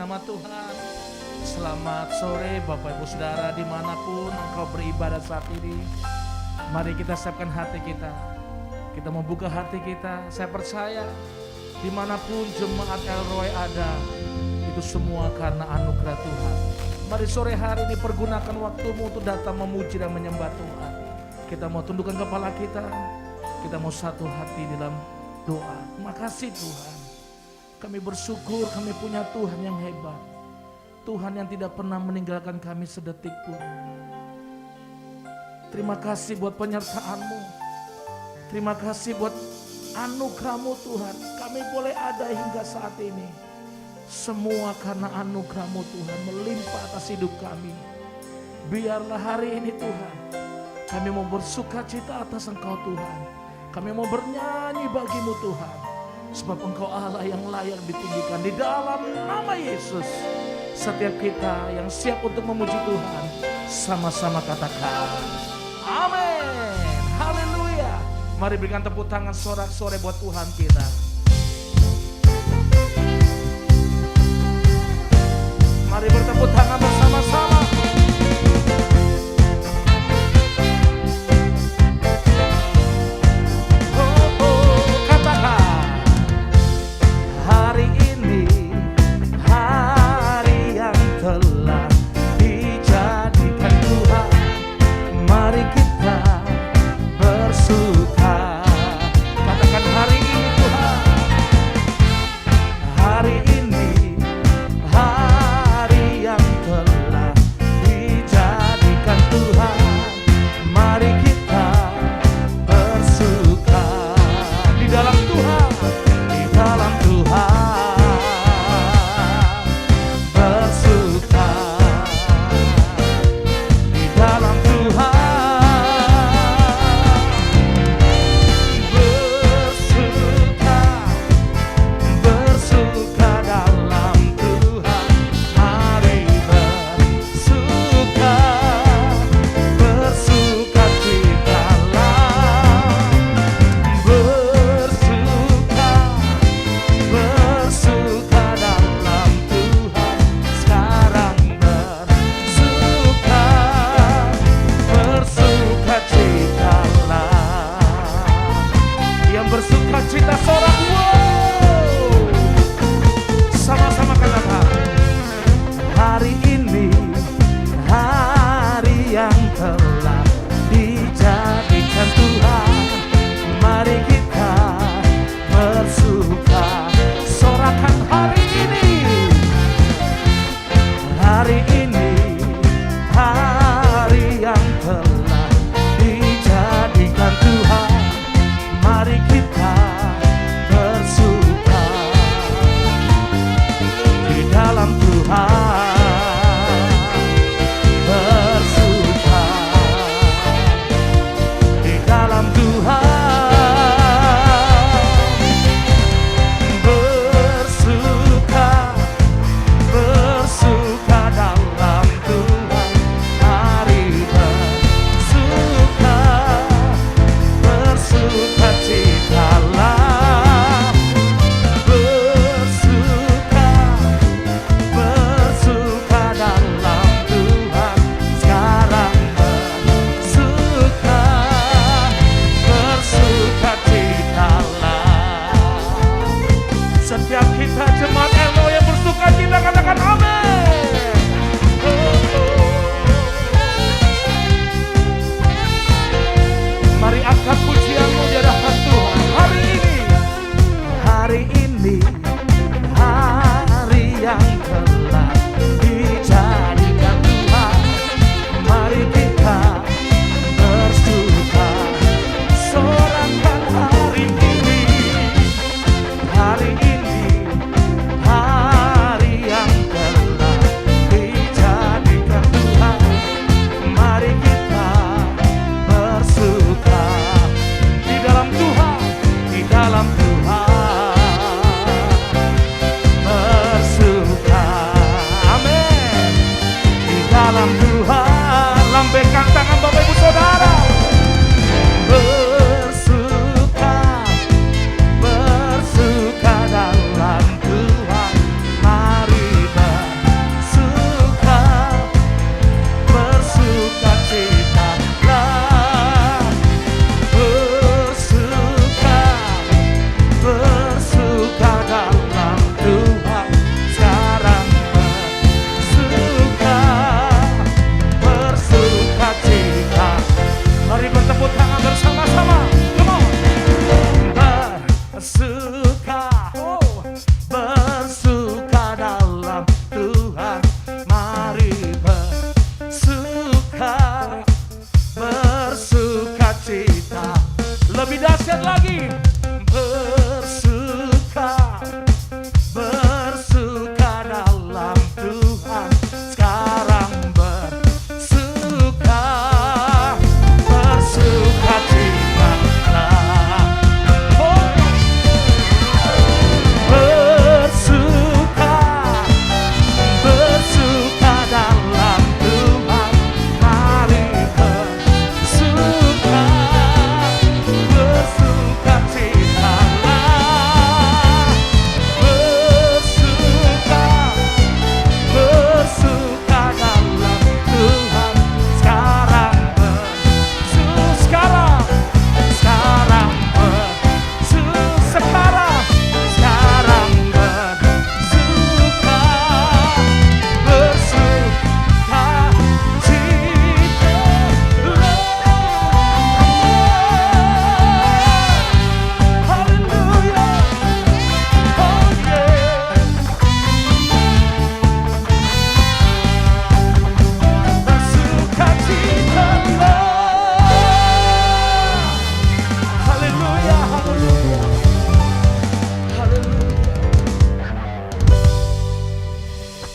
nama Tuhan. Selamat sore Bapak Ibu Saudara dimanapun engkau beribadah saat ini. Mari kita siapkan hati kita. Kita membuka hati kita. Saya percaya dimanapun jemaat El Roy ada, itu semua karena anugerah Tuhan. Mari sore hari ini pergunakan waktumu untuk datang memuji dan menyembah Tuhan. Kita mau tundukkan kepala kita. Kita mau satu hati dalam doa. Terima kasih Tuhan. Kami bersyukur kami punya Tuhan yang hebat. Tuhan yang tidak pernah meninggalkan kami sedetik pun. Terima kasih buat penyertaan-Mu. Terima kasih buat anugerah-Mu Tuhan. Kami boleh ada hingga saat ini. Semua karena anugerah-Mu Tuhan melimpah atas hidup kami. Biarlah hari ini Tuhan, kami mau bersuka cita atas Engkau Tuhan. Kami mau bernyanyi bagi-Mu Tuhan. Sebab Engkau Allah yang layak ditinggikan di dalam nama Yesus. Setiap kita yang siap untuk memuji Tuhan, sama-sama katakan amin. Haleluya. Mari berikan tepuk tangan sorak-sorai buat Tuhan kita. Mari bertepuk tangan bersama-sama. Bersuka dalam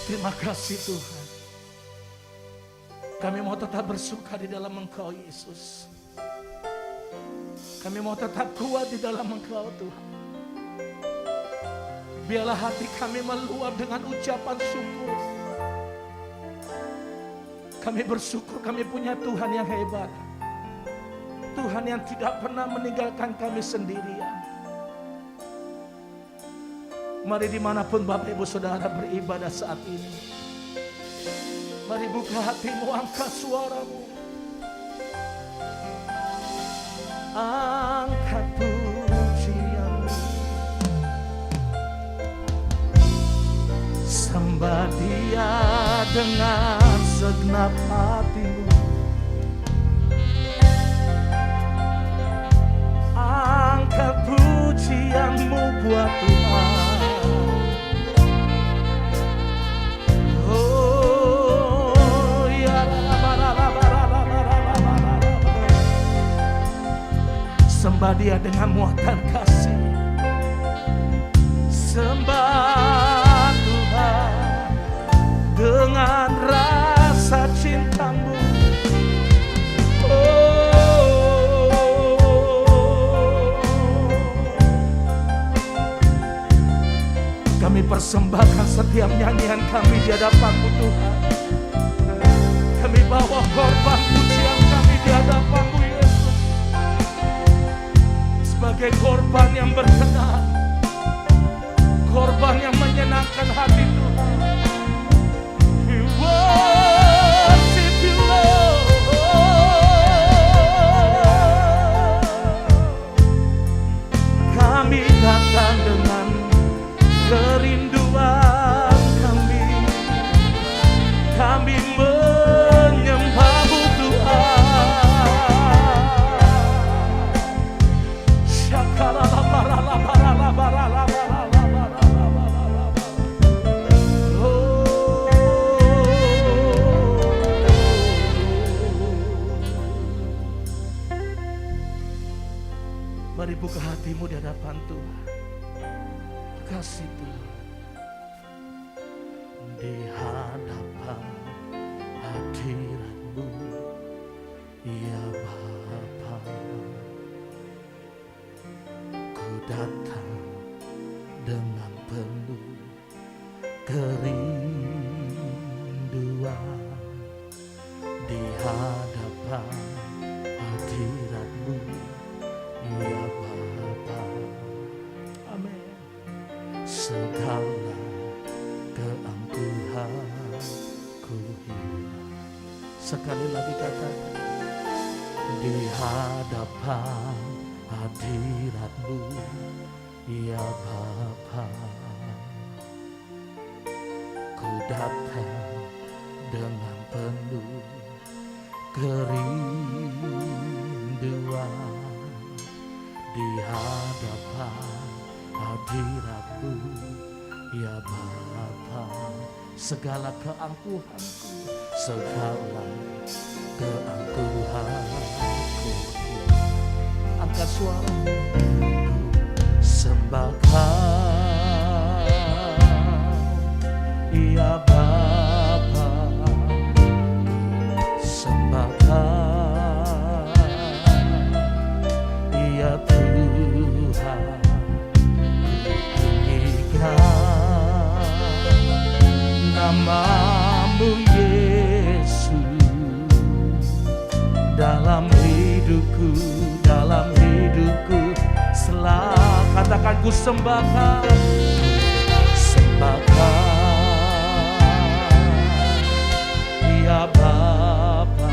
Terima kasih Tuhan. Kami mau tetap bersuka di dalam Engkau Yesus. Kami mau tetap kuat di dalam Engkau Tuhan. Biarlah hati kami meluap dengan ucapan syukur. Kami bersyukur kami punya Tuhan yang hebat. Tuhan yang tidak pernah meninggalkan kami sendirian. Mari dimanapun Bapak Ibu Saudara beribadah saat ini, mari buka hatimu, angkat suaramu. Angkat pujianmu, sembah Dia dengan segenap hatimu. Angkat pujianmu buat Tuhan. Oh ya, sembah Dia dengan muatan kasih. Sembah Tuhan dengan rasa cintamu. Kami persembahkan setiap nyanyian kami di hadapan-Mu Tuhan. Kami bawa korban pujian kami di hadapan-Mu Yesus, sebagai korban yang berkenan, korban yang menyenangkan hati Tuhan. We worship You Lord. Kami datang dengan kerinduan kami. Kami menyembah-Mu Tuhan. Mari buka hatimu di hadapan Tuhan. Kasih Tuhan. Di hadapan hadirat-Mu ya Bapa, ku datang dengan penuh kerinduan. Di hadapan hadirat-Mu ya Bapa. Amin. Segala keangkuhanku hilang. Sekali lagi katakan, di hadapan hadirat-Mu ya Bapa, ku datang dengan penuh kerinduan. Di hadapan hadirat-Mu ya Bapa, segala keangkuhanku, segala keangkuhanku. Angkat suaramu, sembahkan ya Bapa, sembahkan ya Tuhan. Nama-Mu Yesus dalam hidupku, dalam hidupku selalu. Katakan, ku sembahkan, sembahkan ya Bapa,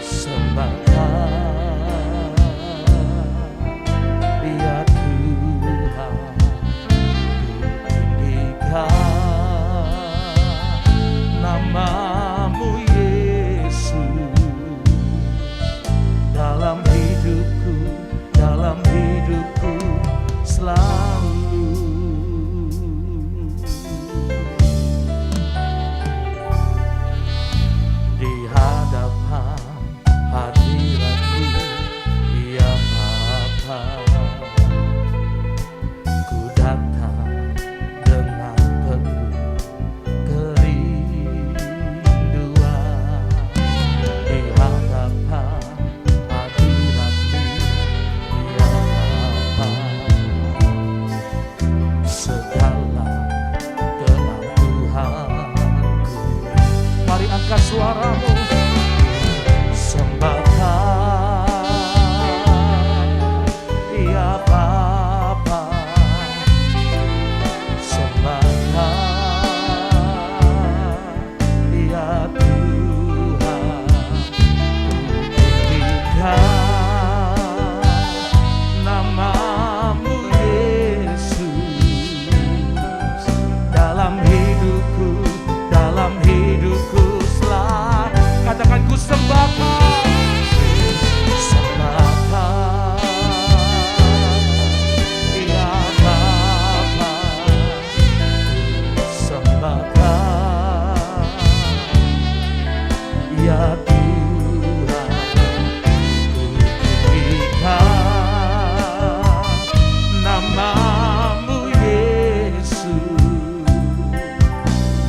sembahkan ya Tuhan. Nama-Mu Yesus dalam hidupku, dalam hidupku selalu.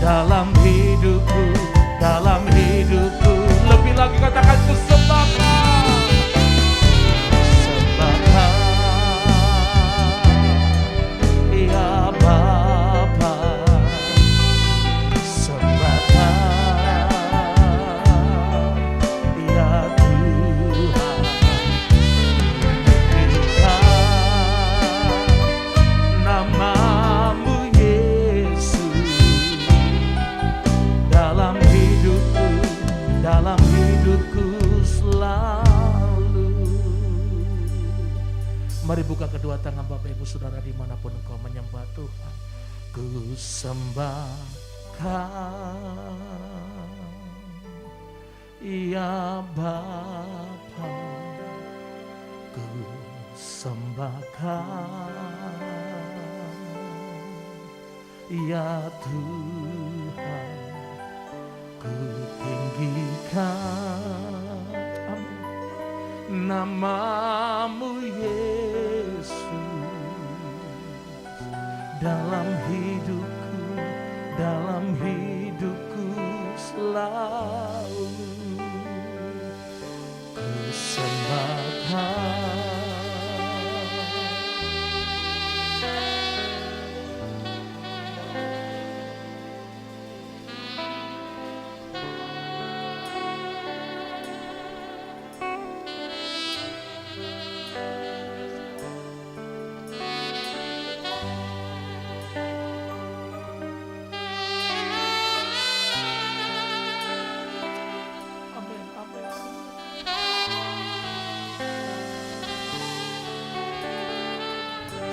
dalam hidupku, dalam hidupku. Lebih lagi katakan ku sembah Kau, sembah Kau, ya Bapa, sembah Kau, ya Tuhan. Namamu Yesus dalam hidupku, dalam hidupku selalu. Mari buka kedua tangan Bapak Ibu Saudara dimanapun engkau menyembah Tuhan. Ku sembah Kau, ya Bapa, ku sembah Kau, ya Tuhan, ku tinggikan namamu Yesus dalam hidupku, dalam hidupku selalu. Ku sembah Kau.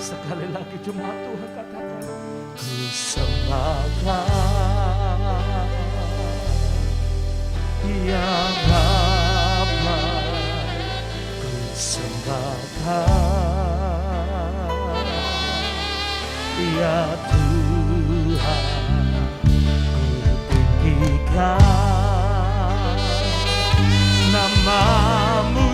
Sekali lagi jemaat Tuhan katakan, ku sembah Kau, ya Bapa, ku sembah Kau, ya Tuhan, ku tinggikan namamu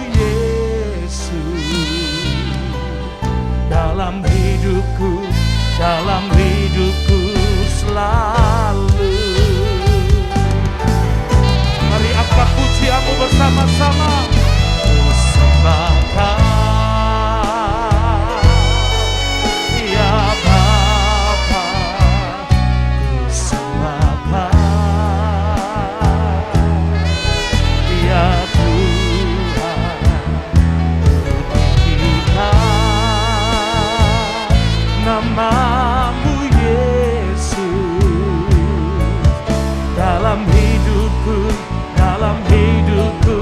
dalam hidupku, dalam hidupku selalu. Mari angkat pujianmu bersama-sama. Ku sembah Kau, ya Bapa, ku sembah Kau, ya Tuhan, ku tinggikan namamu Yesus dalam hidupku, dalam hidupku.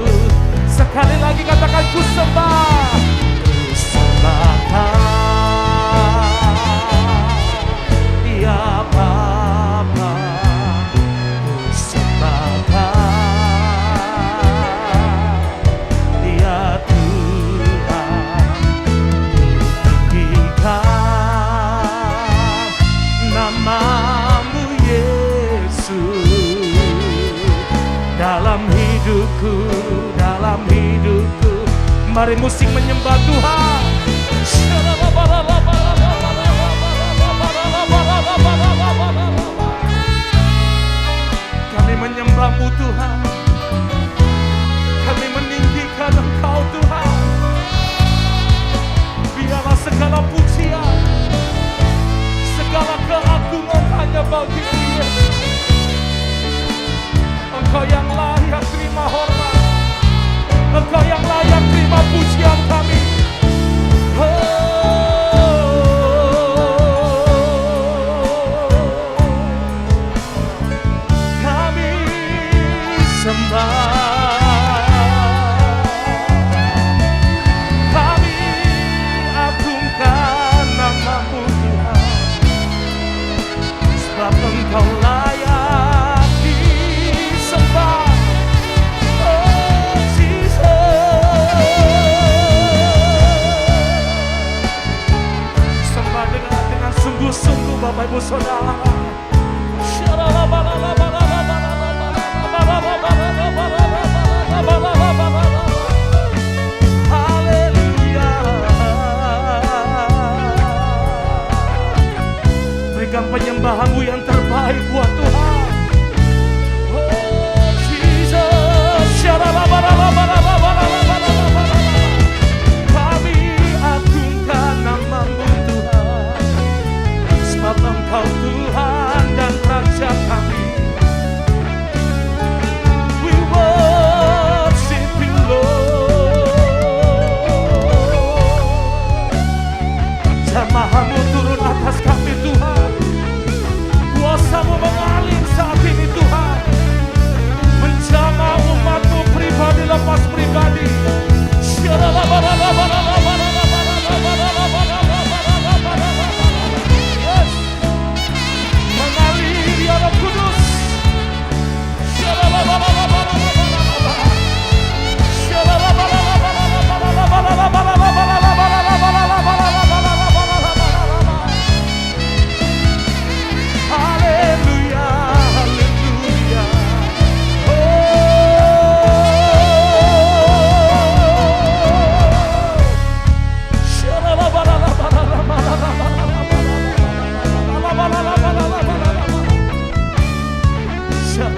Sekali lagi katakan ku sembah, ku sembah Kau, ya Bapa, ku sembah Kau, ya Tuhan, ku tinggikan namamu Yesus dalam hidupku, dalam hidupku. Mari musik menyembah Tuhan. Kami menyembah-Mu Tuhan, kami meninggikan Engkau Tuhan. Biarlah segala pujian, segala keagungan hanya bagi Yesus. Engkau yang layak terima hormat, Engkau yang layak terima pujian kami. Kami sembah, kami agungkan namamu Tuhan, sebab Engkau layak disembah. Oh Jesus, sembah dengan sungguh-sungguh Bapak Ibu Saudara. Lebih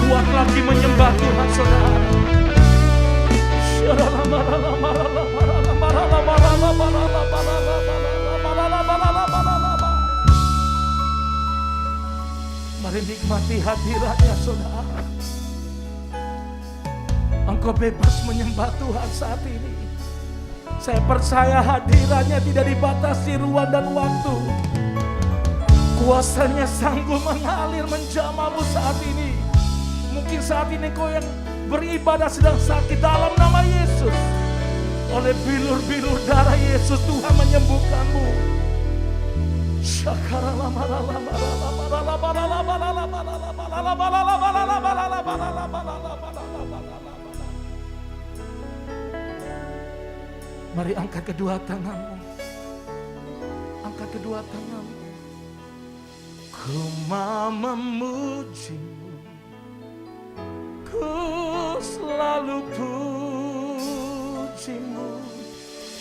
kuat lagi menyembah Tuhan, saudara. Mari nikmati hadiratnya, saudara. Engkau bebas menyembah Tuhan saat ini. Saya percaya hadirannya tidak dibatasi ruang dan waktu. Kuasanya sanggup mengalir menjamamu saat ini. Mungkin saat ini kau yang beribadah sedang sakit, dalam nama Yesus, oleh bilur-bilur darah Yesus Tuhan menyembuhkanmu. Mari angkat kedua tanganmu. Angkat kedua tanganmu. Ku mau memujimu, ku selalu pujimu,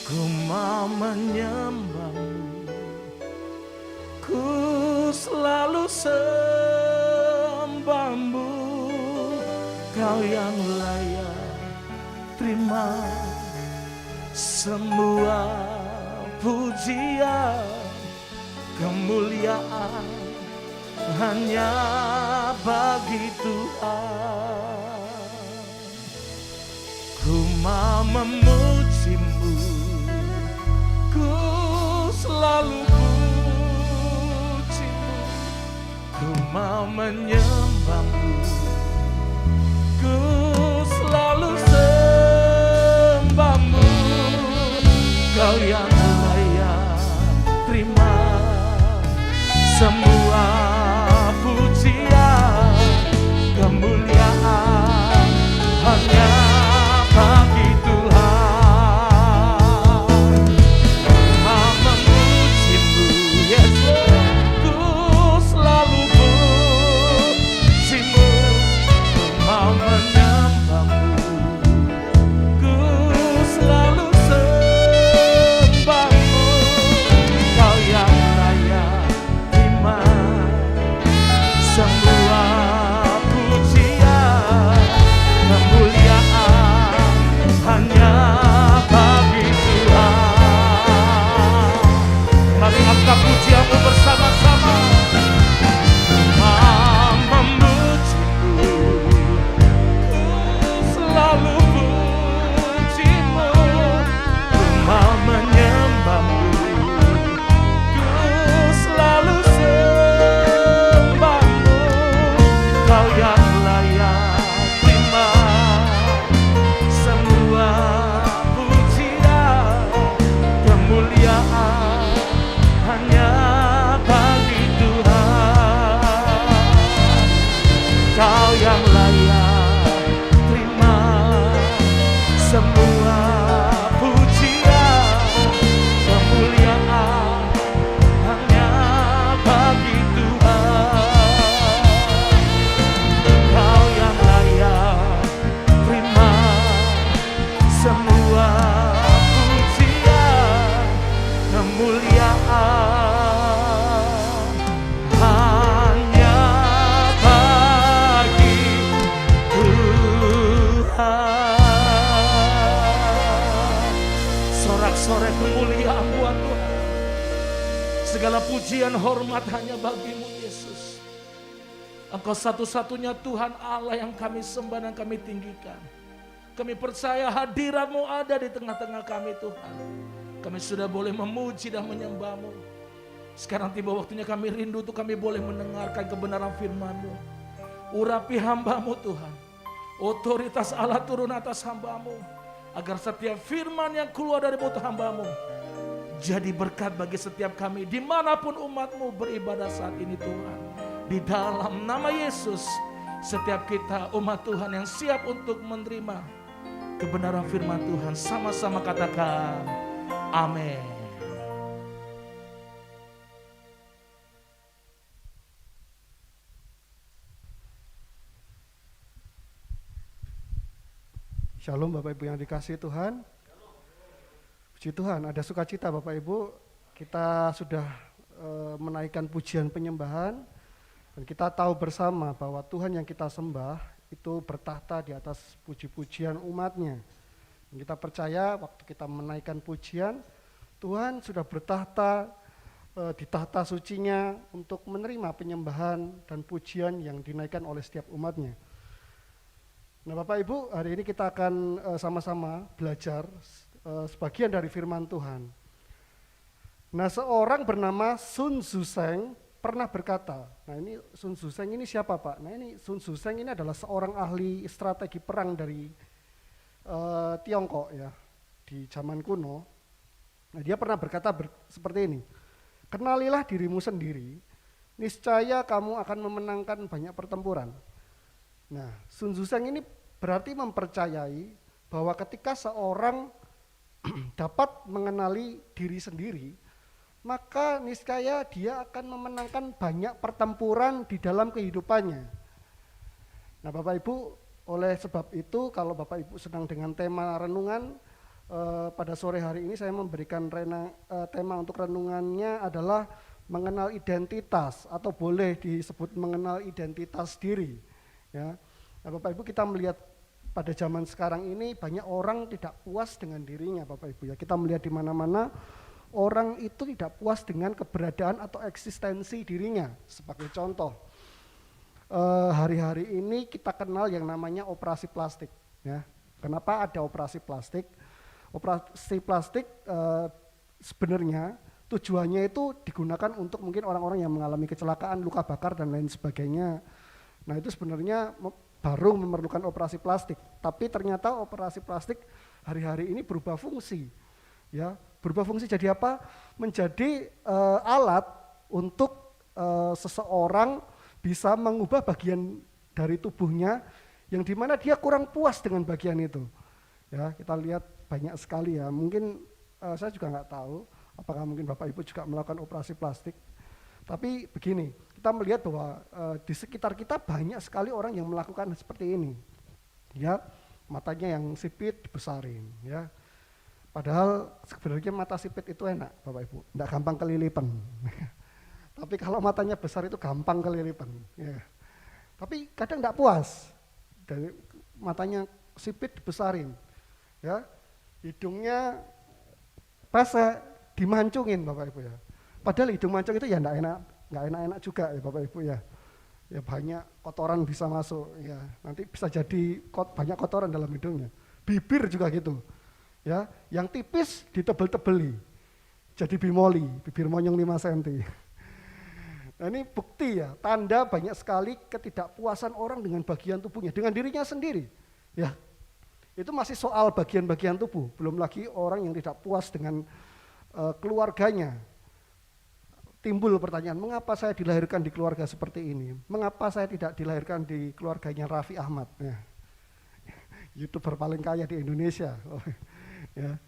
ku mau menyembahmu, ku selalu sembahmu. Kau yang layak terima semua pujian, kemuliaan hanya bagi Tuhan. Ku mau memujimu, ku selalu pujimu, ku mau menyembahmu, ku selalu sembahmu. Kau yang layak terima semua pujian, kemuliaan hanya bagi Tuhan. Mau memujimu, Yesus, ku selalu pujimu, ku mau menyembahmu, ku selalu sembahmu. Kau yang layak terima semua pujian, kemuliaan hanya bagi Tuhan. Mari angkat pujianmu bersama-sama. Mau memujimu, ku selalu pujimu, ku mau menyembahmu, ku selalu sembahmu. Kau yang layak terima semua pujian, kemuliaan hanya bagi Tuhan. Kau yang layak terima semua pujian, kemuliaan hanya bagi Tuhan. Kau yang layak terima semua pujian, kemuliaan hanya bagi Tuhan. Sorak-sorai kemuliaan buat Tuhan. Segala pujian hormat hanya bagimu, Yesus. Engkau satu-satunya Tuhan Allah yang kami sembah dan kami tinggikan. Kami percaya hadirat-Mu ada di tengah-tengah kami, Tuhan. Kami sudah boleh memuji dan menyembah-Mu. Sekarang tiba waktunya kami rindu untuk kami boleh mendengarkan kebenaran firman-Mu. Urapi hamba-Mu, Tuhan. Otoritas Allah turun atas hamba-Mu, agar setiap firman yang keluar dari mulut hamba-Mu jadi berkat bagi setiap kami dimanapun umat-Mu beribadah saat ini, Tuhan. Di dalam nama Yesus, setiap kita umat Tuhan yang siap untuk menerima kebenaran firman Tuhan, sama-sama katakan amin. Shalom Bapak Ibu yang dikasihi Tuhan. Puji Tuhan, ada sukacita Bapak Ibu. Kita sudah menaikkan pujian penyembahan. Dan kita tahu bersama bahwa Tuhan yang kita sembah itu bertahta di atas puji-pujian umatnya. Dan kita percaya waktu kita menaikkan pujian, Tuhan sudah bertahta di tahta sucinya untuk menerima penyembahan dan pujian yang dinaikkan oleh setiap umatnya. Nah Bapak Ibu, hari ini kita akan sama-sama belajar sebagian dari firman Tuhan. Nah seorang bernama Sun Tzu-seng pernah berkata, nah ini Sun Tzu-seng ini siapa Pak? Nah ini Sun Tzu-seng ini adalah seorang ahli strategi perang dari Tiongkok ya, di zaman kuno. Nah dia pernah berkata seperti ini, kenalilah dirimu sendiri, niscaya kamu akan memenangkan banyak pertempuran. Nah, Sun Tzu-seng ini berarti mempercayai bahwa ketika seorang dapat mengenali diri sendiri, maka niscaya dia akan memenangkan banyak pertempuran di dalam kehidupannya. Nah, Bapak Ibu, oleh sebab itu kalau Bapak Ibu sedang dengan tema renungan, pada sore hari ini saya memberikan tema untuk renungannya adalah mengenal identitas atau boleh disebut mengenal identitas diri. Ya, nah Bapak Ibu kita melihat pada zaman sekarang ini banyak orang tidak puas dengan dirinya Bapak Ibu ya. Kita melihat di mana-mana orang itu tidak puas dengan keberadaan atau eksistensi dirinya. Sebagai contoh, hari-hari ini kita kenal yang namanya operasi plastik. Ya, kenapa ada operasi plastik? Operasi plastik sebenarnya tujuannya itu digunakan untuk mungkin orang-orang yang mengalami kecelakaan, luka bakar dan lain sebagainya. Nah itu sebenarnya baru memerlukan operasi plastik, tapi ternyata operasi plastik hari-hari ini berubah fungsi, ya berubah fungsi jadi apa? Menjadi alat untuk seseorang bisa mengubah bagian dari tubuhnya yang dimana dia kurang puas dengan bagian itu. Ya kita lihat banyak sekali ya, mungkin saya juga nggak tahu apakah mungkin Bapak Ibu juga melakukan operasi plastik. Tapi begini, kita melihat bahwa di sekitar kita banyak sekali orang yang melakukan seperti ini. Ya, matanya yang sipit dibesarin, ya. Padahal sebenarnya mata sipit itu enak, Bapak Ibu, enggak gampang kelilipan. Tapi kalau matanya besar itu gampang kelilipan, ya. Tapi kadang enggak puas. Dari matanya sipit dibesarin. Ya. Hidungnya pesek dimancungin Bapak Ibu ya. Padahal hidung mancung itu ya enggak enak juga ya Bapak Ibu ya. Ya banyak kotoran bisa masuk ya. Nanti bisa jadi banyak kotoran dalam hidungnya. Bibir juga gitu. Ya, yang tipis ditebel-tebeli. Jadi bimoli, bibir monyong 5 cm. Nah, ini bukti ya, tanda banyak sekali ketidakpuasan orang dengan bagian tubuhnya, dengan dirinya sendiri. Ya. Itu masih soal bagian-bagian tubuh, belum lagi orang yang tidak puas dengan keluarganya. Timbul pertanyaan, mengapa saya dilahirkan di keluarga seperti ini? Mengapa saya tidak dilahirkan di keluarganya Raffi Ahmad? Ya. YouTuber paling kaya di Indonesia. Ya.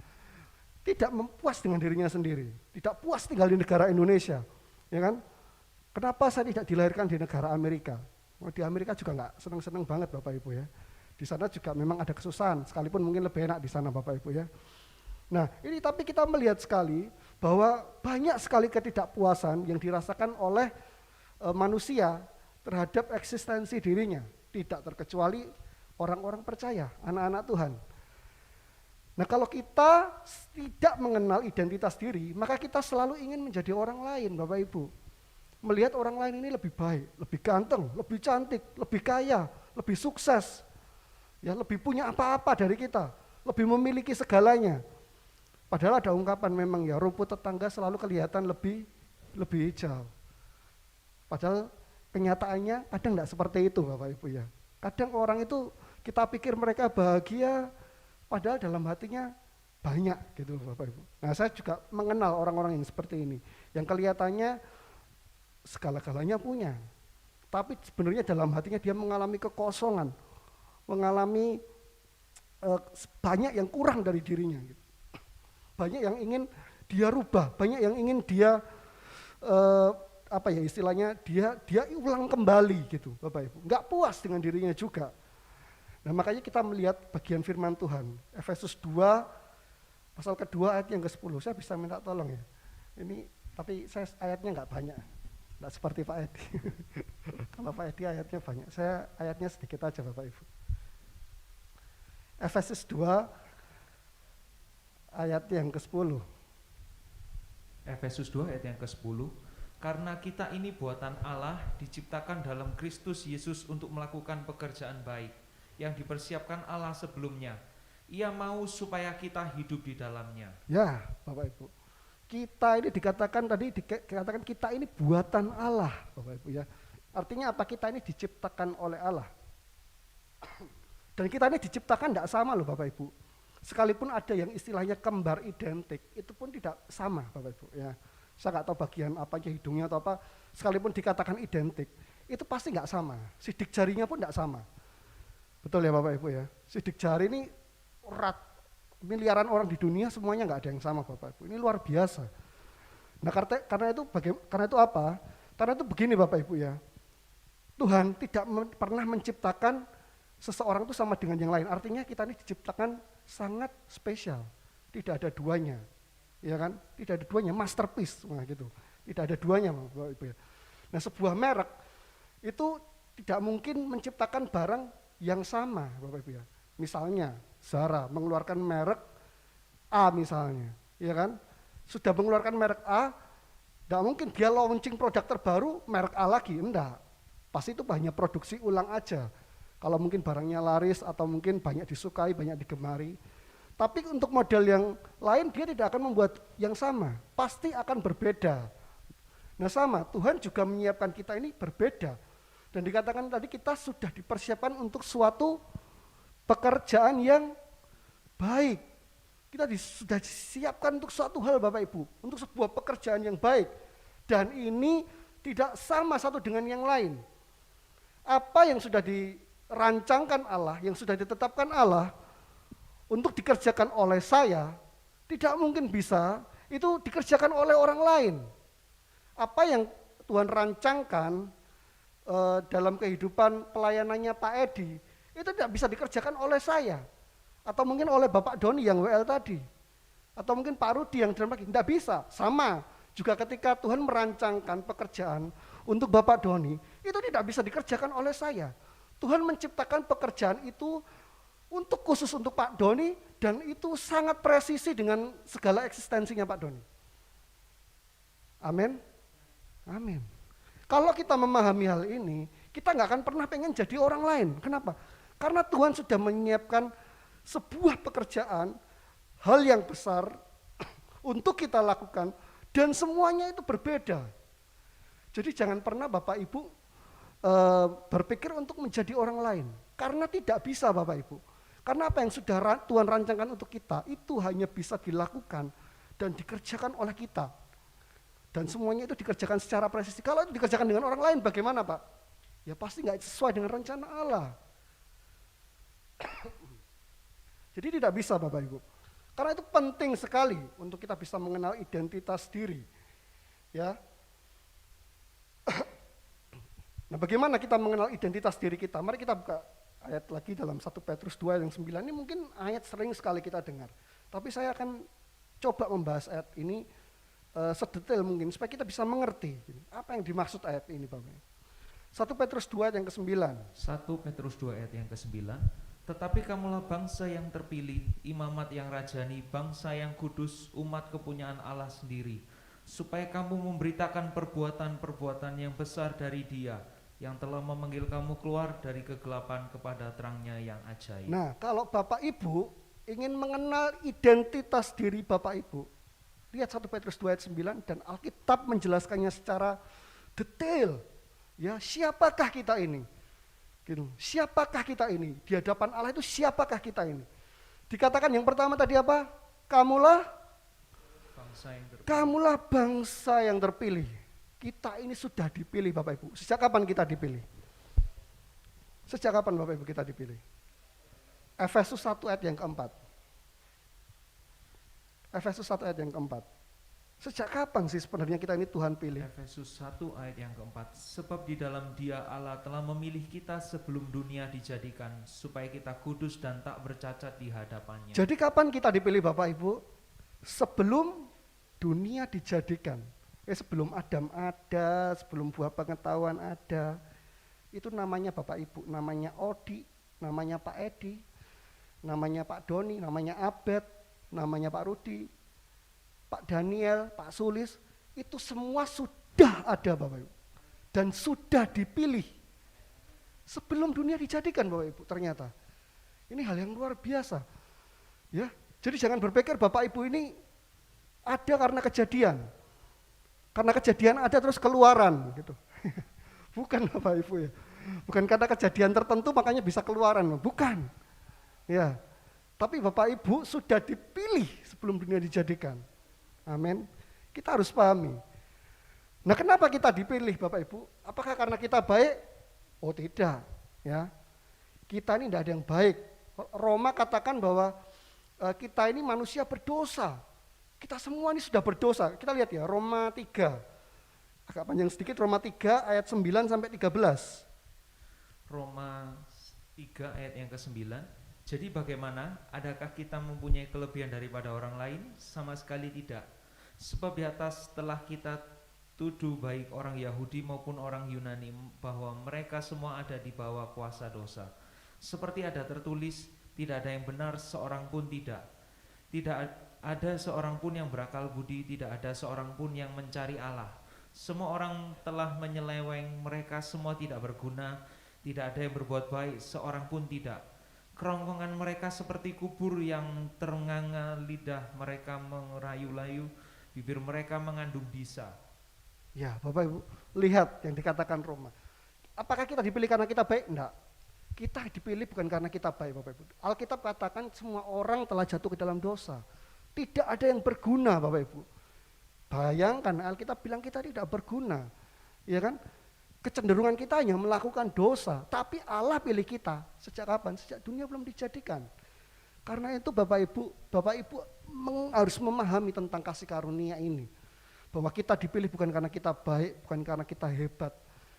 Tidak puas dengan dirinya sendiri, tidak puas tinggal di negara Indonesia. Ya kan? Kenapa saya tidak dilahirkan di negara Amerika? Di Amerika juga nggak senang-senang banget Bapak Ibu ya. Di sana juga memang ada kesusahan, sekalipun mungkin lebih enak di sana Bapak Ibu ya. Nah ini tapi kita melihat sekali bahwa banyak sekali ketidakpuasan yang dirasakan oleh manusia terhadap eksistensi dirinya. Tidak terkecuali orang-orang percaya, anak-anak Tuhan. Nah kalau kita tidak mengenal identitas diri, maka kita selalu ingin menjadi orang lain Bapak Ibu. Melihat orang lain ini lebih baik, lebih ganteng, lebih cantik, lebih kaya, lebih sukses. Ya, lebih punya apa-apa dari kita, lebih memiliki segalanya. Padahal ada ungkapan memang ya rumput tetangga selalu kelihatan lebih hijau. Padahal kenyataannya kadang tidak seperti itu Bapak Ibu ya. Kadang orang itu kita pikir mereka bahagia, padahal dalam hatinya banyak gitu Bapak Ibu. Nah saya juga mengenal orang-orang yang seperti ini, yang kelihatannya segala-galanya punya, tapi sebenarnya dalam hatinya dia mengalami kekosongan, mengalami banyak yang kurang dari dirinya. Gitu. Banyak yang ingin dia rubah, banyak yang ingin dia istilahnya dia ulang kembali gitu Bapak Ibu. Enggak puas dengan dirinya juga. Nah makanya kita melihat bagian firman Tuhan, Efesus 2, pasal kedua ayat yang ke-10, saya bisa minta tolong ya. Ini, tapi saya ayatnya nggak banyak, nggak seperti Pak Edi. Kalau Pak Edi ayatnya banyak, saya ayatnya sedikit aja Bapak Ibu. Efesus 2, ayat yang ke-10. Efesus 2 ayat yang ke-10. Karena kita ini buatan Allah, diciptakan dalam Kristus Yesus untuk melakukan pekerjaan baik yang dipersiapkan Allah sebelumnya. Ia mau supaya kita hidup di dalamnya. Ya, Bapak Ibu. Kita ini dikatakan tadi dikatakan kita ini buatan Allah, Bapak Ibu ya. Artinya apa? Kita ini diciptakan oleh Allah. Dan kita ini diciptakan tidak sama loh Bapak Ibu. Sekalipun ada yang istilahnya kembar identik, itu pun tidak sama Bapak Ibu ya. Saya nggak tahu bagian apanya, hidungnya atau apa, sekalipun dikatakan identik, itu pasti nggak sama. Sidik jarinya pun tidak sama. Betul ya Bapak Ibu ya. Sidik jari ini miliaran orang di dunia semuanya nggak ada yang sama Bapak Ibu. Ini luar biasa. Nah karena itu apa? Karena itu begini Bapak Ibu ya. Tuhan tidak pernah menciptakan seseorang itu sama dengan yang lain. Artinya kita ini diciptakan sangat spesial. Tidak ada duanya. Ya kan? Tidak ada duanya, masterpiece gitu. Tidak ada duanya Bapak Ibu ya. Nah, sebuah merek itu tidak mungkin menciptakan barang yang sama Bapak Ibu ya. Misalnya Zara mengeluarkan merek A misalnya, ya kan? Sudah mengeluarkan merek A, tidak mungkin dia launching produk terbaru merek A lagi, enggak. Pasti itu hanya produksi ulang aja. Kalau mungkin barangnya laris atau mungkin banyak disukai, banyak digemari. Tapi untuk model yang lain dia tidak akan membuat yang sama, pasti akan berbeda. Nah sama, Tuhan juga menyiapkan kita ini berbeda. Dan dikatakan tadi kita sudah dipersiapkan untuk suatu pekerjaan yang baik. Kita sudah disiapkan untuk suatu hal Bapak Ibu, untuk sebuah pekerjaan yang baik. Dan ini tidak sama satu dengan yang lain. Apa yang sudah dirancangkan Allah, yang sudah ditetapkan Allah, untuk dikerjakan oleh saya, tidak mungkin bisa itu dikerjakan oleh orang lain. Apa yang Tuhan rancangkan dalam kehidupan pelayanannya Pak Edi, itu tidak bisa dikerjakan oleh saya. Atau mungkin oleh Bapak Doni yang WL tadi. Atau mungkin Pak Rudi yang dalam lagi, tidak bisa. Sama, juga ketika Tuhan merancangkan pekerjaan untuk Bapak Doni, itu tidak bisa dikerjakan oleh saya. Tuhan menciptakan pekerjaan itu khusus untuk Pak Doni, dan itu sangat presisi dengan segala eksistensinya Pak Doni. Amin. Amin. Kalau kita memahami hal ini, kita nggak akan pernah pengen jadi orang lain. Kenapa? Karena Tuhan sudah menyiapkan sebuah pekerjaan, hal yang besar untuk kita lakukan, dan semuanya itu berbeda. Jadi jangan pernah Bapak Ibu berpikir untuk menjadi orang lain. Karena tidak bisa Bapak Ibu. Karena apa yang sudah Tuhan rancangkan untuk kita, itu hanya bisa dilakukan dan dikerjakan oleh kita. Dan semuanya itu dikerjakan secara presisi. Kalau itu dikerjakan dengan orang lain bagaimana Pak? Ya pasti nggak sesuai dengan rencana Allah. Jadi tidak bisa Bapak Ibu. Karena itu penting sekali untuk kita bisa mengenal identitas diri. Ya. Nah bagaimana kita mengenal identitas diri kita? Mari kita buka ayat lagi dalam 1 Petrus 2 yang 9, ini mungkin ayat sering sekali kita dengar. Tapi saya akan coba membahas ayat ini sedetail mungkin supaya kita bisa mengerti apa yang dimaksud ayat ini Bapak. 1 Petrus 2 ayat yang ke-9. 1 Petrus 2 ayat yang ke-9. Tetapi kamulah bangsa yang terpilih, imamat yang rajani, bangsa yang kudus, umat kepunyaan Allah sendiri, supaya kamu memberitakan perbuatan-perbuatan yang besar dari Dia yang telah memanggil kamu keluar dari kegelapan kepada terangnya yang ajaib. Nah, kalau Bapak Ibu ingin mengenal identitas diri Bapak Ibu, lihat 1 Petrus 2 ayat 9 dan Alkitab menjelaskannya secara detail. Ya, siapakah kita ini? Gitu. Siapakah kita ini? Di hadapan Allah itu siapakah kita ini? Dikatakan yang pertama tadi apa? Kamulah bangsa yang terpilih. Kita ini sudah dipilih Bapak Ibu. Sejak kapan kita dipilih? Sejak kapan Bapak Ibu kita dipilih? Efesus 1 ayat yang keempat. Efesus 1 ayat yang keempat. Sejak kapan sih sebenarnya kita ini Tuhan pilih? Efesus 1 ayat yang keempat. Sebab di dalam Dia Allah telah memilih kita sebelum dunia dijadikan, supaya kita kudus dan tak bercacat di hadapannya. Jadi kapan kita dipilih Bapak Ibu? Sebelum dunia dijadikan. Sebelum Adam ada, sebelum buah pengetahuan ada. Itu namanya Bapak Ibu, namanya Odi, namanya Pak Edi, namanya Pak Doni, namanya Abed, namanya Pak Rudi, Pak Daniel, Pak Sulis, itu semua sudah ada Bapak Ibu. Dan sudah dipilih. Sebelum dunia dijadikan Bapak Ibu ternyata. Ini hal yang luar biasa. Ya, jadi jangan berpikir Bapak Ibu ini ada karena kejadian. Karena kejadian ada terus keluaran gitu. Bukan Bapak Ibu ya. Bukan karena kejadian tertentu makanya bisa keluaran, bukan. Ya. Tapi Bapak Ibu sudah dipilih sebelum dunia dijadikan. Amin. Kita harus pahami. Nah, kenapa kita dipilih Bapak Ibu? Apakah karena kita baik? Oh, tidak, ya. Kita ini tidak ada yang baik. Roma katakan bahwa kita ini manusia berdosa. Kita semua ini sudah berdosa. Kita lihat ya, Roma 3. Agak panjang sedikit, Roma 3 ayat 9 sampai 13. Roma 3 ayat yang ke-9. Jadi bagaimana? Adakah kita mempunyai kelebihan daripada orang lain? Sama sekali tidak. Sebab di atas telah kita tuduh baik orang Yahudi maupun orang Yunani bahwa mereka semua ada di bawah kuasa dosa. Seperti ada tertulis, tidak ada yang benar seorang pun tidak. Tidak ada seorang pun yang berakal budi, tidak ada seorang pun yang mencari Allah. Semua orang telah menyeleweng, mereka semua tidak berguna, tidak ada yang berbuat baik, seorang pun tidak. Kerongkongan mereka seperti kubur yang ternganga, lidah mereka merayu-layu, bibir mereka mengandung bisa. Ya, Bapak Ibu, lihat yang dikatakan Roma. Apakah kita dipilih karena kita baik? Enggak. Kita dipilih bukan karena kita baik, Bapak Ibu. Alkitab katakan semua orang telah jatuh ke dalam dosa. Tidak ada yang berguna, Bapak Ibu. Bayangkan Alkitab bilang kita tidak berguna. Ya kan? Kecenderungan kita hanya melakukan dosa, tapi Allah pilih kita. Sejak kapan? Sejak dunia belum dijadikan. Karena itu Bapak Ibu harus memahami tentang kasih karunia ini. Bahwa kita dipilih bukan karena kita baik, bukan karena kita hebat.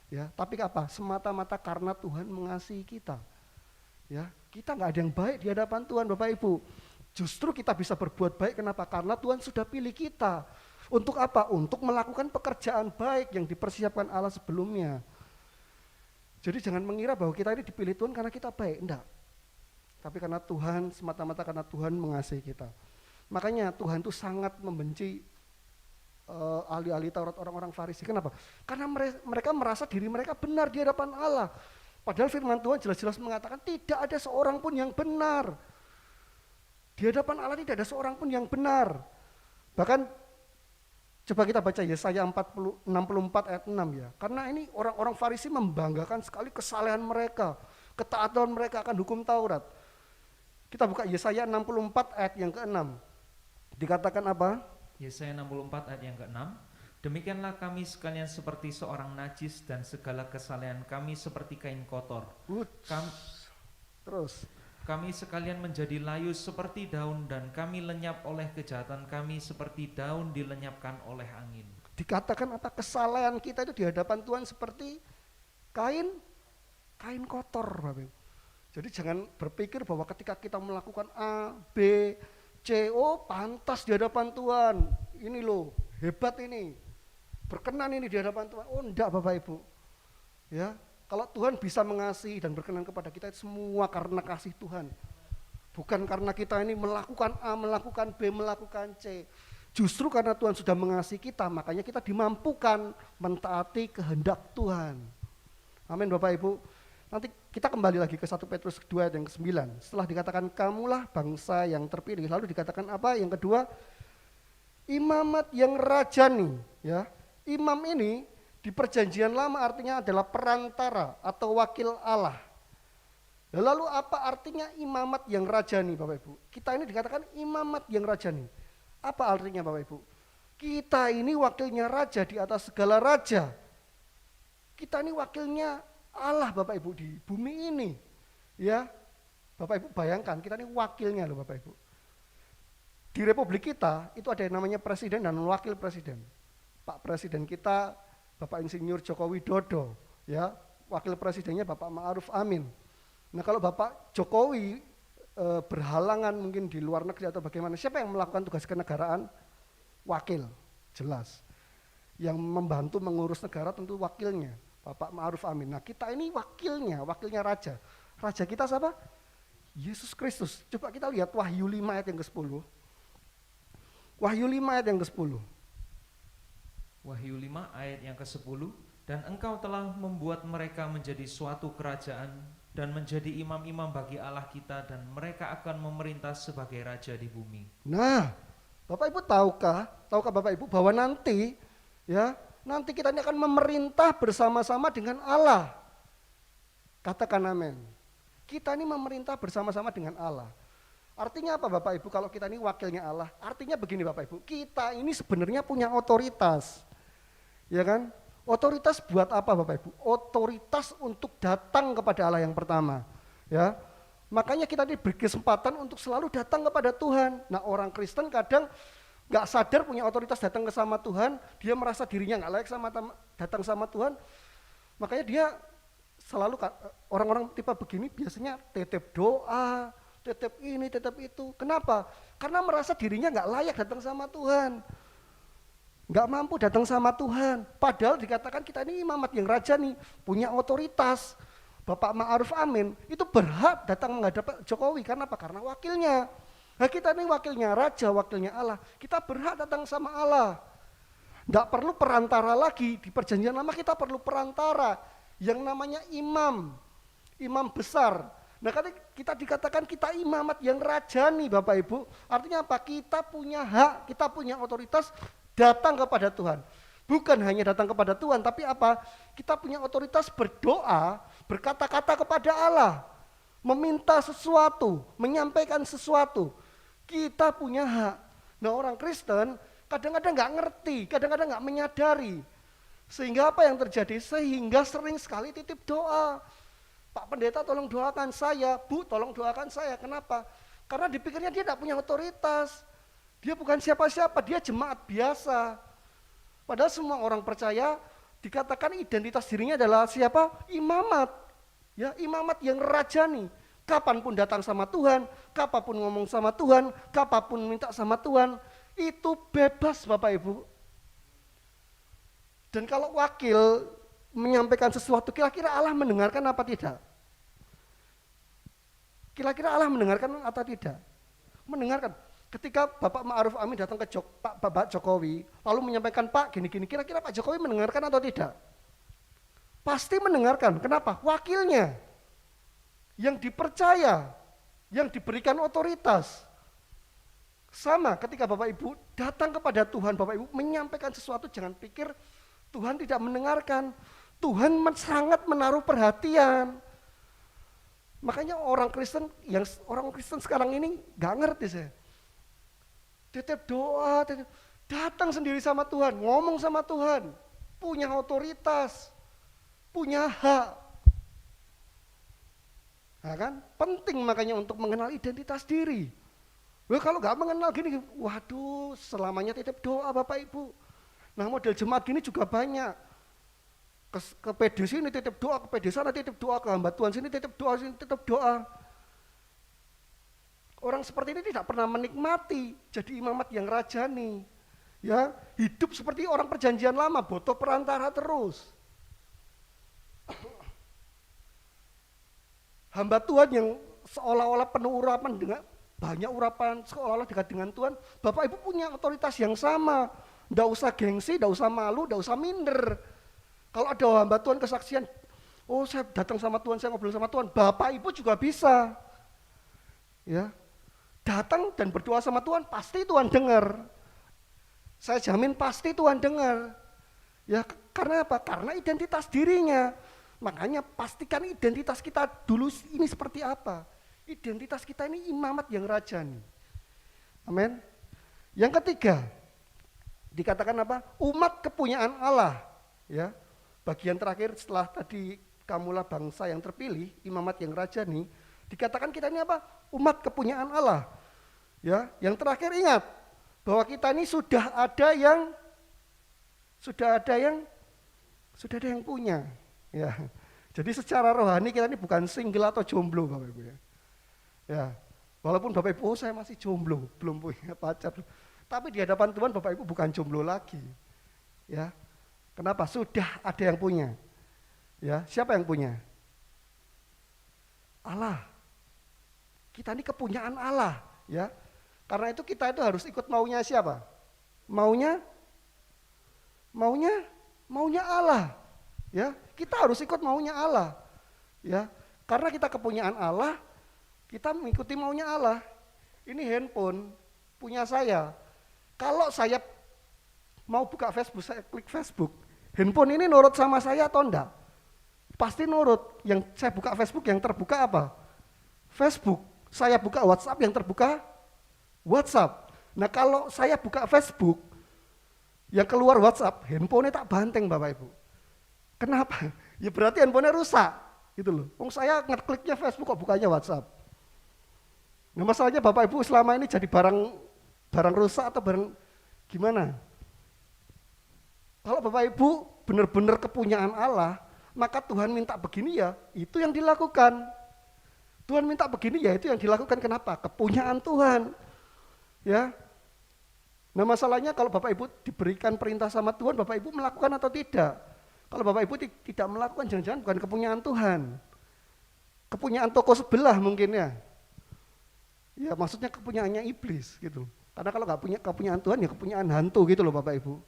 Ya, tapi apa? Semata-mata karena Tuhan mengasihi kita. Ya, kita nggak ada yang baik di hadapan Tuhan, Bapak Ibu. Justru kita bisa berbuat baik, kenapa? Karena Tuhan sudah pilih kita. Untuk apa? Untuk melakukan pekerjaan baik yang dipersiapkan Allah sebelumnya. Jadi jangan mengira bahwa kita ini dipilih Tuhan karena kita baik, enggak. Tapi karena Tuhan, semata-mata karena Tuhan mengasihi kita. Makanya Tuhan itu sangat membenci ahli-ahli Taurat orang-orang Farisi. Kenapa? Karena mereka merasa diri mereka benar di hadapan Allah. Padahal firman Tuhan jelas-jelas mengatakan tidak ada seorang pun yang benar. Di hadapan Allah tidak ada seorang pun yang benar. Bahkan coba kita baca Yesaya 64 ayat 6 ya. Karena ini orang-orang Farisi membanggakan sekali kesalehan mereka, ketaatan mereka akan hukum Taurat. Kita buka Yesaya 64 ayat yang ke-6. Dikatakan apa? Yesaya 64 ayat yang ke-6. Demikianlah kami sekalian seperti seorang najis dan segala kesalehan kami seperti kain kotor. Terus. Kami sekalian menjadi layu seperti daun dan kami lenyap oleh kejahatan kami seperti daun dilenyapkan oleh angin. Dikatakan apa? Kesalahan kita itu di hadapan Tuhan seperti kain kotor, Bapak. Jadi jangan berpikir bahwa ketika kita melakukan A, B, C, O pantas di hadapan Tuhan. Ini loh, hebat ini. Berkenan ini di hadapan Tuhan. Oh enggak Bapak Ibu. Ya, kalau Tuhan bisa mengasihi dan berkenan kepada kita itu semua karena kasih Tuhan. Bukan karena kita ini melakukan A, melakukan B, melakukan C. Justru karena Tuhan sudah mengasihi kita, makanya kita dimampukan mentaati kehendak Tuhan. Amin Bapak Ibu. Nanti kita kembali lagi ke 1 Petrus 2 ayat yang ke-9. Setelah dikatakan kamulah bangsa yang terpilih, lalu dikatakan apa? Yang kedua, imamat yang rajani. Ya, imam ini di perjanjian lama artinya adalah perantara atau wakil Allah. Lalu apa artinya imamat yang rajani Bapak Ibu? Kita ini dikatakan imamat yang rajani. Apa artinya Bapak Ibu? Kita ini wakilnya raja di atas segala raja. Kita ini wakilnya Allah Bapak Ibu di bumi ini. Ya, Bapak Ibu bayangkan kita ini wakilnya loh Bapak Ibu. Di Republik kita itu ada yang namanya presiden dan wakil presiden. Pak Presiden kita Bapak Insinyur Joko Widodo, ya, wakil presidennya Bapak Ma'ruf Amin. Nah kalau Bapak Jokowi berhalangan mungkin di luar negeri atau bagaimana, siapa yang melakukan tugas kenegaraan? Wakil, jelas. Yang membantu mengurus negara tentu wakilnya, Bapak Ma'ruf Amin. Nah kita ini wakilnya raja. Raja kita siapa? Yesus Kristus. Coba kita lihat Wahyu 5 ayat yang ke-10. Wahyu 5 ayat yang ke-10. Wahyu 5 ayat yang ke-10, dan engkau telah membuat mereka menjadi suatu kerajaan dan menjadi imam-imam bagi Allah kita, dan mereka akan memerintah sebagai raja di bumi. Nah, Bapak Ibu tahukah Bapak Ibu bahwa nanti kita ini akan memerintah bersama-sama dengan Allah. Katakan amin. Kita ini memerintah bersama-sama dengan Allah. Artinya apa Bapak Ibu kalau kita ini wakilnya Allah? Artinya begini Bapak Ibu, kita ini sebenarnya punya otoritas. Ya kan? Otoritas buat apa Bapak Ibu? Otoritas untuk datang kepada Allah yang pertama. Ya. Makanya kita diberi kesempatan untuk selalu datang kepada Tuhan. Nah orang Kristen kadang gak sadar punya otoritas datang ke sama Tuhan, dia merasa dirinya gak layak datang sama Tuhan. Makanya dia selalu, orang-orang tipe begini biasanya titip doa, titip ini, titip itu. Kenapa? Karena merasa dirinya gak layak datang sama Tuhan. Gak mampu datang sama Tuhan. Padahal dikatakan kita ini imamat yang raja nih, punya otoritas. Bapak Ma'ruf Amin itu berhak datang menghadap Jokowi. Karena apa? Karena wakilnya. Nah kita ini wakilnya raja, wakilnya Allah. Kita berhak datang sama Allah. Gak perlu perantara lagi. Di perjanjian lama kita perlu perantara. Yang namanya imam. Imam besar. Nah kita dikatakan kita imamat yang rajani Bapak Ibu. Artinya apa? Kita punya hak, kita punya otoritas datang kepada Tuhan. Bukan hanya datang kepada Tuhan, tapi apa? Kita punya otoritas berdoa, berkata-kata kepada Allah. Meminta sesuatu, menyampaikan sesuatu. Kita punya hak. Nah orang Kristen kadang-kadang gak ngerti, kadang-kadang gak menyadari. Sehingga apa yang terjadi? Sehingga sering sekali titip doa. Pak Pendeta tolong doakan saya, Bu tolong doakan saya. Kenapa? Karena dipikirnya dia tidak punya otoritas. Dia bukan siapa-siapa, dia jemaat biasa. Padahal semua orang percaya dikatakan identitas dirinya adalah siapa? Imamat. Ya, imamat yang rajani. Kapanpun datang sama Tuhan, kapanpun ngomong sama Tuhan, kapanpun minta sama Tuhan, itu bebas Bapak Ibu. Dan kalau wakil menyampaikan sesuatu, kira-kira Allah mendengarkan apa tidak? Kira-kira Allah mendengarkan atau tidak? Mendengarkan. Ketika Bapak Ma'ruf Amin datang ke Bapak Jokowi, lalu menyampaikan Pak gini-gini, kira-kira Pak Jokowi mendengarkan atau tidak? Pasti mendengarkan. Kenapa? Wakilnya. Yang dipercaya, yang diberikan otoritas. Sama ketika Bapak Ibu datang kepada Tuhan, Bapak Ibu menyampaikan sesuatu, jangan pikir Tuhan tidak mendengarkan. Tuhan sangat menaruh perhatian. Makanya orang Kristen sekarang ini gak ngerti saya. Titip doa, datang sendiri sama Tuhan, ngomong sama Tuhan, punya otoritas, punya hak. Nah kan, penting makanya untuk mengenal identitas diri. Wah kalau nggak mengenal gini, waduh selamanya titip doa Bapak Ibu. Nah model jemaat gini juga banyak. Ke PD sini titip doa, ke PD sana titip doa, ke hamba Tuhan sini titip doa. Orang seperti ini tidak pernah menikmati jadi imamat yang rajani. Ya, hidup seperti orang perjanjian lama, butuh perantara terus. Hamba Tuhan yang seolah-olah penuh urapan dengan banyak urapan, seolah-olah dekat dengan Tuhan, Bapak Ibu punya otoritas yang sama. Nggak usah gengsi, nggak usah malu, nggak usah minder. Kalau ada hamba Tuhan kesaksian, oh saya datang sama Tuhan, saya ngobrol sama Tuhan, Bapak Ibu juga bisa. Ya. Datang dan berdoa sama Tuhan, pasti Tuhan dengar. Saya jamin pasti Tuhan dengar. Ya karena apa? Karena identitas dirinya. Makanya pastikan identitas kita dulu ini seperti apa. Identitas kita ini imamat yang rajani. Amin. Yang ketiga, dikatakan apa? Umat kepunyaan Allah. Ya. Bagian terakhir setelah tadi kamulah bangsa yang terpilih, imamat yang rajani. Dikatakan kita ini apa? Umat kepunyaan Allah. Ya, yang terakhir ingat bahwa kita ini sudah ada yang punya. Ya. Jadi secara rohani kita ini bukan single atau jomblo Bapak Ibu ya. Ya. Walaupun Bapak Ibu saya masih jomblo, belum punya pacar. Tapi di hadapan Tuhan Bapak Ibu bukan jomblo lagi. Ya. Kenapa? Sudah ada yang punya. Ya, siapa yang punya? Allah. Kita ini kepunyaan Allah, ya. Karena itu kita itu harus ikut maunya siapa? Maunya Allah. Ya, kita harus ikut maunya Allah. Ya. Karena kita kepunyaan Allah, kita mengikuti maunya Allah. Ini handphone punya saya. Kalau saya mau buka Facebook, saya klik Facebook. Handphone ini nurut sama saya atau enggak? Pasti nurut. Yang saya buka Facebook yang terbuka apa? Facebook. Saya buka WhatsApp yang terbuka WhatsApp. Nah kalau saya buka Facebook yang keluar WhatsApp, handphonenya tak banteng Bapak Ibu. Kenapa? Ya berarti handphonenya rusak. Gitu loh. Saya ngekliknya Facebook kok bukanya WhatsApp. Nah masalahnya Bapak Ibu selama ini jadi barang rusak atau barang gimana? Kalau Bapak Ibu benar-benar kepunyaan Allah, maka Tuhan minta begini ya, itu yang dilakukan. Tuhan minta begini ya, itu yang dilakukan. Kenapa? Kepunyaan Tuhan. Ya. Nah masalahnya kalau Bapak Ibu diberikan perintah sama Tuhan, Bapak Ibu melakukan atau tidak? Kalau Bapak Ibu tidak melakukan, jangan-jangan bukan kepunyaan Tuhan. Kepunyaan toko sebelah mungkin ya. Ya maksudnya kepunyaannya iblis gitu. Karena kalau nggak punya kepunyaan Tuhan ya kepunyaan hantu gitu loh Bapak Ibu.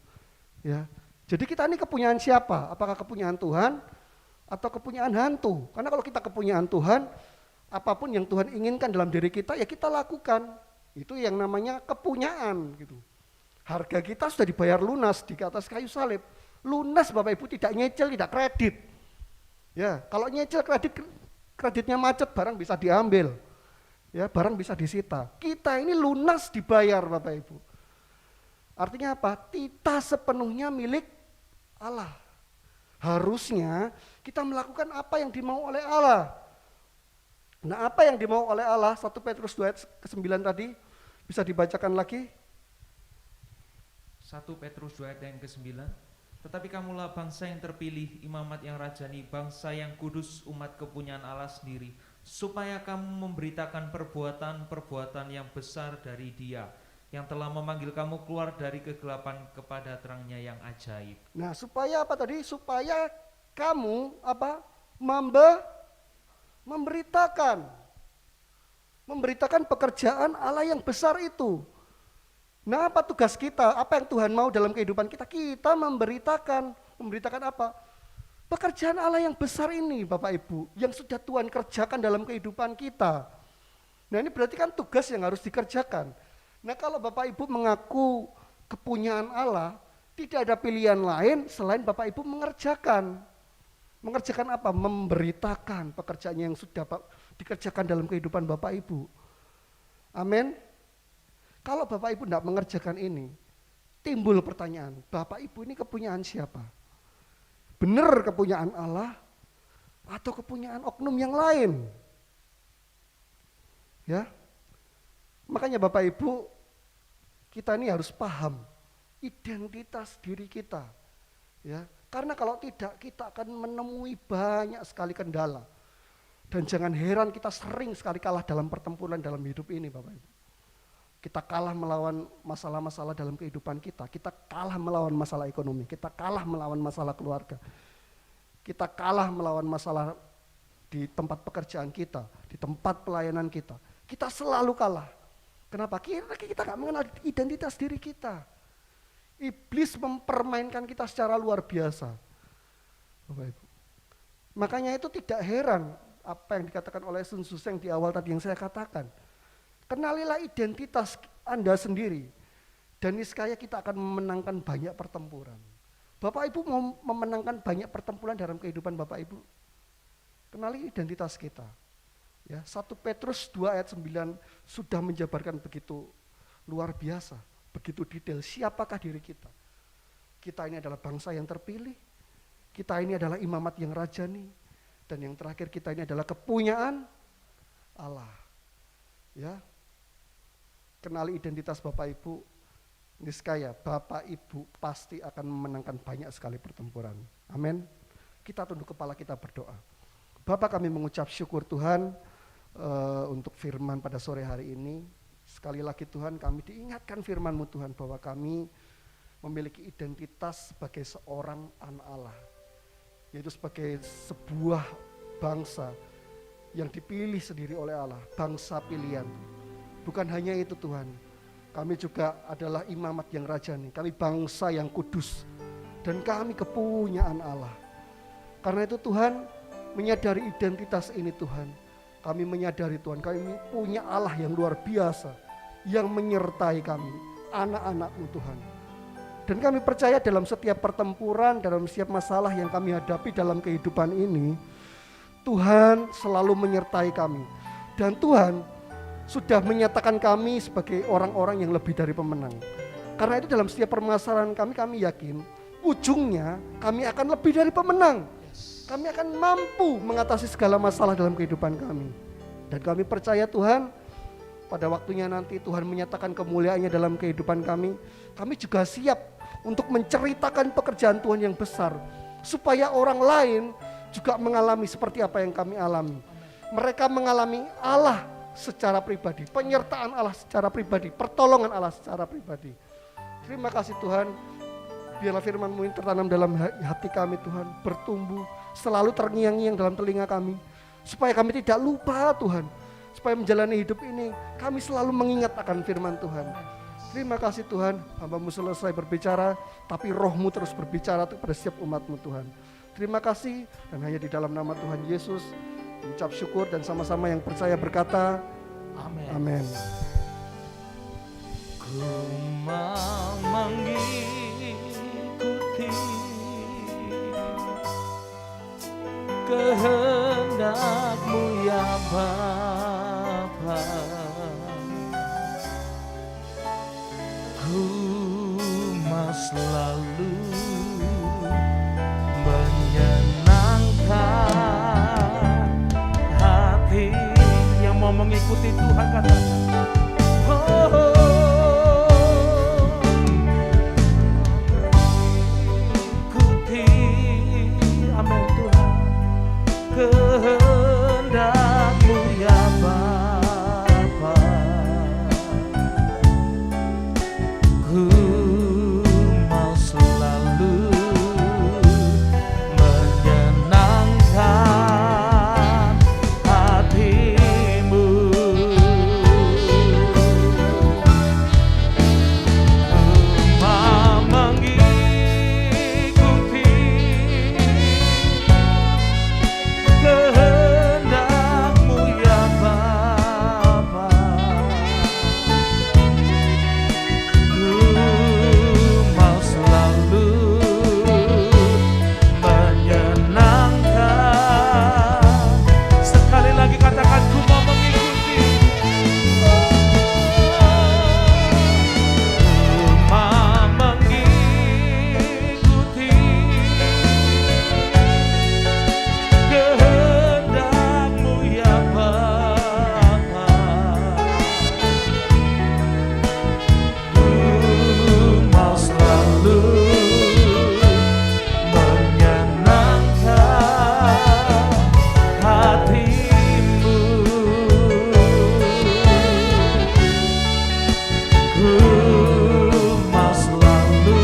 Ya. Jadi kita ini kepunyaan siapa? Apakah kepunyaan Tuhan atau kepunyaan hantu? Karena kalau kita kepunyaan Tuhan, apapun yang Tuhan inginkan dalam diri kita ya kita lakukan. Itu yang namanya kepunyaan gitu. Harga kita sudah dibayar lunas di atas kayu salib. Lunas Bapak Ibu, tidak nyicil, tidak kredit. Ya, kalau nyicil kreditnya macet, barang bisa diambil. Ya, barang bisa disita. Kita ini lunas dibayar Bapak Ibu. Artinya apa? Kita sepenuhnya milik Allah. Harusnya kita melakukan apa yang dimau oleh Allah. Nah apa yang dimau oleh Allah, 1 Petrus 2 ayat ke-9 tadi, bisa dibacakan lagi? 1 Petrus 2 ayat yang ke-9. Tetapi kamulah bangsa yang terpilih, imamat yang rajani, bangsa yang kudus, umat kepunyaan Allah sendiri, supaya kamu memberitakan perbuatan-perbuatan yang besar dari Dia, yang telah memanggil kamu keluar dari kegelapan kepada terangnya yang ajaib. Nah, supaya apa tadi? Supaya kamu memberitakan pekerjaan Allah yang besar itu. Nah, apa tugas kita? Apa yang Tuhan mau dalam kehidupan kita? Kita memberitakan apa? Pekerjaan Allah yang besar ini, Bapak Ibu, yang sudah Tuhan kerjakan dalam kehidupan kita. Nah, ini berarti kan tugas yang harus dikerjakan. Nah kalau Bapak Ibu mengaku kepunyaan Allah, tidak ada pilihan lain selain Bapak Ibu mengerjakan. Mengerjakan apa? Memberitakan pekerjaannya yang sudah dikerjakan dalam kehidupan Bapak Ibu. Amin. Kalau Bapak Ibu tidak mengerjakan ini, timbul pertanyaan, Bapak Ibu ini kepunyaan siapa? Benar kepunyaan Allah atau kepunyaan oknum yang lain? Ya. Makanya Bapak Ibu, kita ini harus paham identitas diri kita. Ya, karena kalau tidak kita akan menemui banyak sekali kendala. Dan jangan heran kita sering sekali kalah dalam pertempuran dalam hidup ini Bapak Ibu. Kita kalah melawan masalah-masalah dalam kehidupan kita. Kita kalah melawan masalah ekonomi. Kita kalah melawan masalah keluarga. Kita kalah melawan masalah di tempat pekerjaan kita, di tempat pelayanan kita. Kita selalu kalah. Kenapa? Karena kita gak mengenal identitas diri kita. Iblis mempermainkan kita secara luar biasa. Bapak Ibu. Makanya itu tidak heran apa yang dikatakan oleh Sun Tzu di awal tadi yang saya katakan. Kenalilah identitas Anda sendiri. Dan niscaya kita akan memenangkan banyak pertempuran. Bapak Ibu mau memenangkan banyak pertempuran dalam kehidupan Bapak Ibu. Kenali identitas kita. Ya, 1 Petrus 2 ayat 9 sudah menjabarkan begitu luar biasa, begitu detail siapakah diri kita. Kita ini adalah bangsa yang terpilih, kita ini adalah imamat yang rajani, dan yang terakhir kita ini adalah kepunyaan Allah. Ya. kenali identitas Bapak Ibu, niscaya Bapak Ibu pasti akan memenangkan banyak sekali pertempuran. Amin. Kita tunduk kepala, kita berdoa. Bapak, kami mengucap syukur Tuhan untuk firman pada sore hari ini. Sekali lagi Tuhan, kami diingatkan firman-Mu Tuhan bahwa kami memiliki identitas sebagai seorang anak Allah, yaitu sebagai sebuah bangsa yang dipilih sendiri oleh Allah, bangsa pilihan. Bukan hanya itu Tuhan, kami juga adalah imamat yang rajani, kami bangsa yang kudus, dan kami kepunyaan Allah. Karena itu Tuhan, menyadari identitas ini Tuhan, kami menyadari Tuhan, kami punya Allah yang luar biasa, yang menyertai kami, anak-anak-Mu Tuhan. Dan kami percaya dalam setiap pertempuran, dalam setiap masalah yang kami hadapi dalam kehidupan ini, Tuhan selalu menyertai kami. Dan Tuhan sudah menyatakan kami sebagai orang-orang yang lebih dari pemenang. Karena itu dalam setiap permasalahan kami yakin ujungnya kami akan lebih dari pemenang. Kami akan mampu mengatasi segala masalah dalam kehidupan kami. Dan kami percaya Tuhan, pada waktunya nanti Tuhan menyatakan kemuliaannya dalam kehidupan kami. Kami juga siap untuk menceritakan pekerjaan Tuhan yang besar, supaya orang lain juga mengalami seperti apa yang kami alami. Mereka mengalami Allah secara pribadi, penyertaan Allah secara pribadi, pertolongan Allah secara pribadi. Terima kasih Tuhan, biarlah firman-Mu yang tertanam dalam hati kami Tuhan, bertumbuh, selalu terngiang-ngiang dalam telinga kami, supaya kami tidak lupa Tuhan, supaya menjalani hidup ini kami selalu mengingat akan firman Tuhan. Terima kasih Tuhan, hamba-Mu selesai berbicara, tapi Roh-Mu terus berbicara kepada setiap umat-Mu Tuhan. Terima kasih, dan hanya di dalam nama Tuhan Yesus ucap syukur, dan sama-sama yang percaya berkata Amin. amin. Ku mau mengikuti kehendak-Mu ya Bapa. Ku mau selalu menyenangkan hati yang mau mengikuti Tuhan, kata ikuti, amin Tuhan, kehendak-Mu ya Bapa. Ku mau selalu menyenangkan hati-Mu. Ku mau mengikuti kehendak-Mu ya Bapa. Ku mau selalu menyenangkan. Sekali lagi katakan, ku mau mengikuti. Ku mau mengikuti kehendak-Mu ya Bapa. Ku mau selalu menyenangkan hati-Mu. Ku mau selalu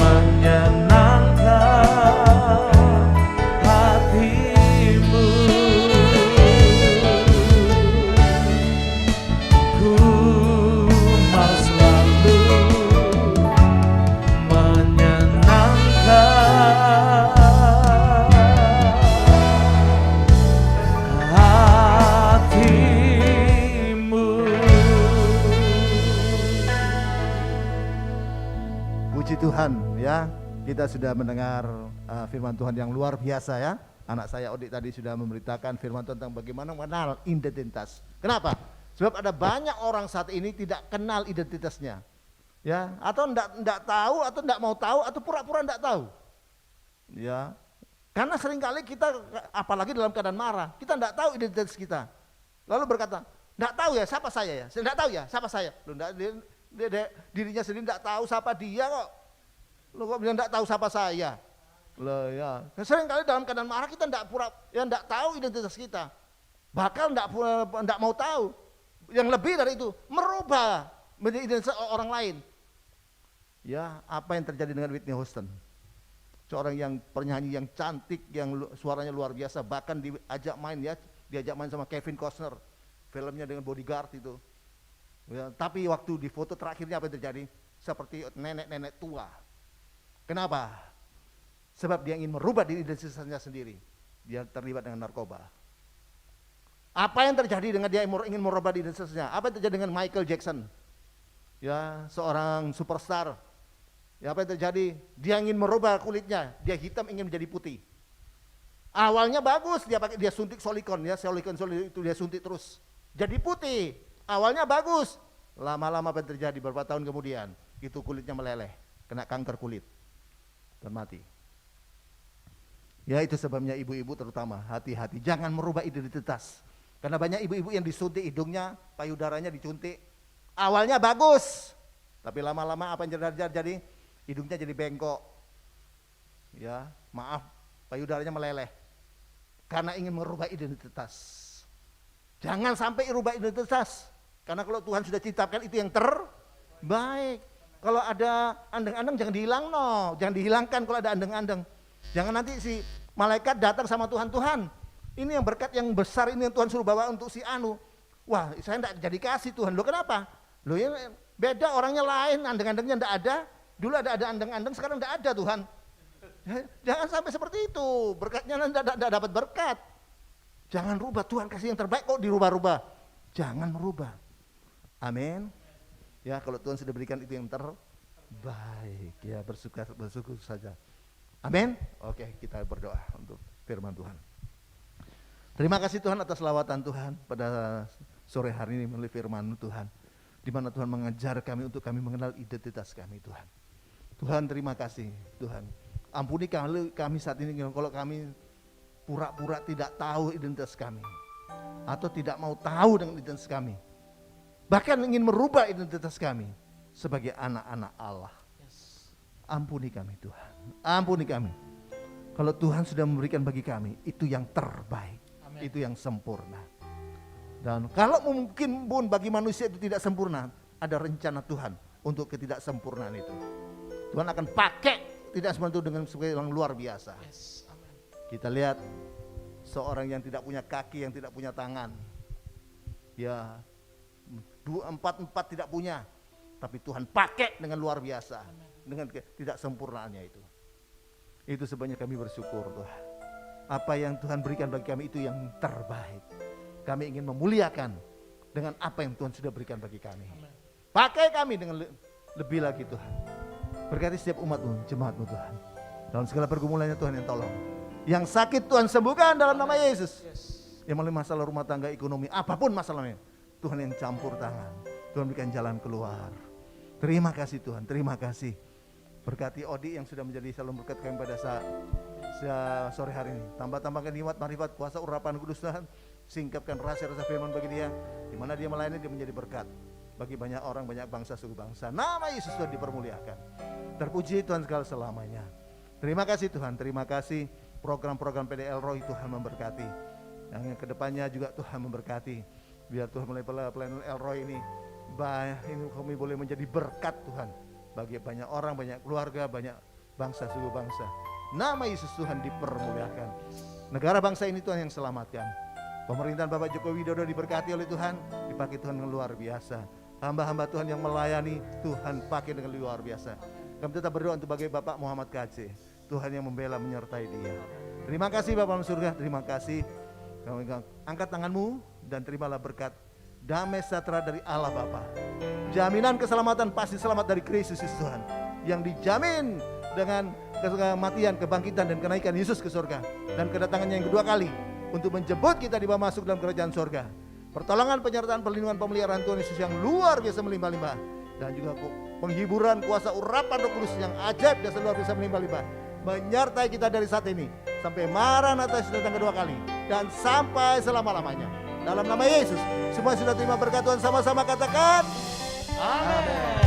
menyenangkan hati-Mu. Ku mau selalu menyenangkan hati-Mu. Puji Tuhan ya, kita sudah mendengar firman Tuhan yang luar biasa ya. Anak saya Odik tadi sudah memberitakan firman Tuhan tentang bagaimana mengenal identitas. Kenapa? Sebab ada banyak orang saat ini tidak kenal identitasnya. Ya, atau enggak tahu, atau enggak mau tahu, atau pura-pura enggak tahu. Ya. Karena seringkali kita, apalagi dalam keadaan marah, kita enggak tahu identitas kita. Lalu berkata, Enggak tahu ya siapa saya ya? Enggak tahu ya siapa saya? Loh, dirinya sendiri enggak tahu siapa dia kok. Lo kok bilang enggak tahu siapa saya? Loh ya. Sering kali dalam keadaan marah kita enggak enggak tahu identitas kita. Bahkan enggak mau tahu. Yang lebih dari itu, merubah menjadi identitas orang lain. Ya, apa yang terjadi dengan Whitney Houston? Seorang yang penyanyi yang cantik, yang suaranya luar biasa, bahkan diajak main sama Kevin Costner, filmnya dengan Bodyguard itu. Ya, tapi waktu di foto terakhirnya apa yang terjadi? Seperti nenek-nenek tua. Kenapa? Sebab dia ingin merubah diri identitasnya sendiri. Dia terlibat dengan narkoba. Apa yang terjadi dengan dia ingin merubah identitasnya? Apa yang terjadi dengan Michael Jackson? Ya, seorang superstar. Ya, apa yang terjadi? Dia ingin merubah kulitnya, dia hitam ingin menjadi putih. Awalnya bagus, dia suntik silikon ya, silikon itu dia suntik terus. Jadi putih. Awalnya bagus. Lama-lama apa yang terjadi? Beberapa tahun kemudian, itu kulitnya meleleh, kena kanker kulit dan mati. Ya, itu sebabnya ibu-ibu terutama hati-hati, jangan merubah identitas. Karena banyak ibu-ibu yang disuntik hidungnya, payudaranya disuntik. Awalnya bagus, tapi lama-lama apa yang terjadi? Hidungnya jadi bengkok. Ya, maaf, payudaranya meleleh. Karena ingin merubah identitas. Jangan sampai merubah identitas. Karena kalau Tuhan sudah ciptakan itu yang terbaik. Kalau ada andeng-andeng jangan jangan dihilangkan kalau ada andeng-andeng. Jangan nanti si malaikat datang sama Tuhan, ini yang berkat yang besar ini yang Tuhan suruh bawa untuk si Anu. Wah, saya enggak jadi kasih Tuhan. Loh kenapa? Loh ya beda, orangnya lain, andeng-andengnya enggak ada. Dulu ada andeng-andeng, sekarang enggak ada Tuhan. Jangan sampai seperti itu. Berkatnya enggak dapat berkat. Jangan rubah, Tuhan kasih yang terbaik kok dirubah-rubah. Jangan merubah. Amin. Ya, kalau Tuhan sudah berikan itu yang terbaik, ya bersyukur saja. Amin. Oke, kita berdoa untuk firman Tuhan. Terima kasih Tuhan atas lawatan Tuhan pada sore hari ini melalui firman Tuhan, di mana Tuhan mengajar kami untuk kami mengenal identitas kami Tuhan. Tuhan terima kasih Tuhan. Ampuni kami saat ini kalau kami pura-pura tidak tahu identitas kami atau tidak mau tahu dengan identitas kami. Bahkan ingin merubah identitas kami sebagai anak-anak Allah. Ampuni kami Tuhan. Ampuni kami. Kalau Tuhan sudah memberikan bagi kami itu yang terbaik. Itu yang sempurna. Dan kalau mungkin pun bagi manusia itu tidak sempurna, ada rencana Tuhan untuk ketidaksempurnaan itu. Tuhan akan pakai tidak sempurna itu dengan sebagai yang luar biasa. Kita lihat seorang yang tidak punya kaki, yang tidak punya tangan, ya 4 tidak punya, tapi Tuhan pakai dengan luar biasa. Dengan ketidaksempurnaannya itu. Itu sebenarnya kami bersyukur Tuhan. Apa yang Tuhan berikan bagi kami itu yang terbaik. Kami ingin memuliakan dengan apa yang Tuhan sudah berikan bagi kami. Pakai kami dengan lebih lagi Tuhan. Berkati setiap umat-Mu, jemaat-Mu Tuhan. Dalam segala pergumulannya Tuhan yang tolong. Yang sakit Tuhan sembuhkan dalam nama Yesus. Yang melalui masalah rumah tangga, ekonomi, apapun masalahnya, Tuhan yang campur tangan. Tuhan berikan jalan keluar. Terima kasih Tuhan, terima kasih. Berkati Odi yang sudah menjadi shalom berkat kami pada saat sore hari ini. Tambah-tambahkan nikmat, marifat, kuasa, urapan kudus Tuhan. Singkapkan rahasia-rahasia firman bagi dia. Di mana dia melayani, dia menjadi berkat bagi banyak orang, banyak bangsa, suku bangsa. Nama Yesus Tuhan dipermuliakan. Terpuji Tuhan segala selamanya. Terima kasih Tuhan, terima kasih. Program-program PDL Roy Tuhan memberkati. Yang kedepannya juga Tuhan memberkati. Biar Tuhan mulai pelayanan Elroy ini kami boleh menjadi berkat Tuhan bagi banyak orang, banyak keluarga, banyak bangsa, suku bangsa. Nama Yesus Tuhan dipermuliakan. Negara bangsa ini Tuhan yang selamatkan. Pemerintahan Bapak Joko Widodo diberkati oleh Tuhan, dipakai Tuhan dengan luar biasa. Hamba-hamba Tuhan yang melayani Tuhan pakai dengan luar biasa. Kami tetap berdoa untuk bagi Bapak Muhammad KC, Tuhan yang membela menyertai dia. Terima kasih Bapak surga, terima kasih. Kami angkat tanganmu dan terimalah berkat damai sejahtera dari Allah Bapa. Jaminan keselamatan pasti selamat dari Kristus Tuhan yang dijamin dengan kematian, kebangkitan dan kenaikan Yesus ke surga dan kedatangannya yang kedua kali untuk menjemput kita dibawa masuk dalam kerajaan surga. Pertolongan, penyertaan, perlindungan, pemeliharaan Tuhan Yesus yang luar biasa melimpah-limpah dan juga penghiburan kuasa urapan Roh Kudus yang ajaib dan luar biasa melimpah-limpah menyertai kita dari saat ini sampai Maranatha Yesus datang kedua kali dan sampai selama-lamanya. dalam nama Yesus. Semua sudah terima berkat Tuhan, sama-sama katakan. Amin.